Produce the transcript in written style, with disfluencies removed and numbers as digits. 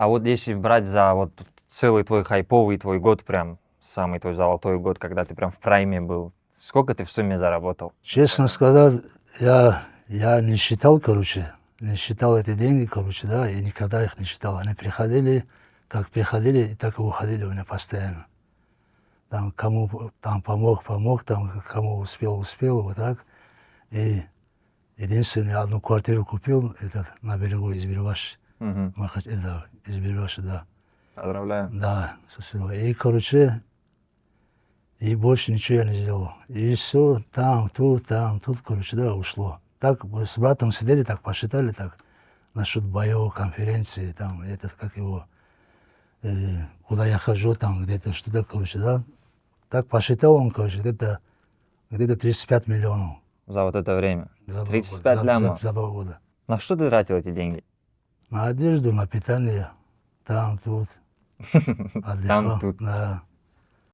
А вот если брать за вот целый твой хайповый твой год, прям самый твой золотой год, когда ты прям в прайме был, сколько ты в сумме заработал? Честно сказать, я не считал, короче, не считал эти деньги, короче, да, и никогда их не считал. Они приходили, и так и уходили у меня постоянно. Там кому там помог, там кому успел, вот так. И единственное, одну квартиру купил, на берегу Избербаш. Мгм. Это, Избербаш, да. Поздравляю. Да, спасибо. И, короче, и больше ничего я не сделал. И все, тут, короче, да, ушло. Так с братом сидели, так посчитали, так, насчет боевой конференции, там, как его, куда я хожу, там, где-то что-то, короче, да. Так посчитал он, короче, где-то 35 миллионов За вот это время. за 2 года. 35 лямов. За 2 года. На что ты тратил эти деньги? На одежду, на питание, там, тут, отдыхал, Там, тут. да.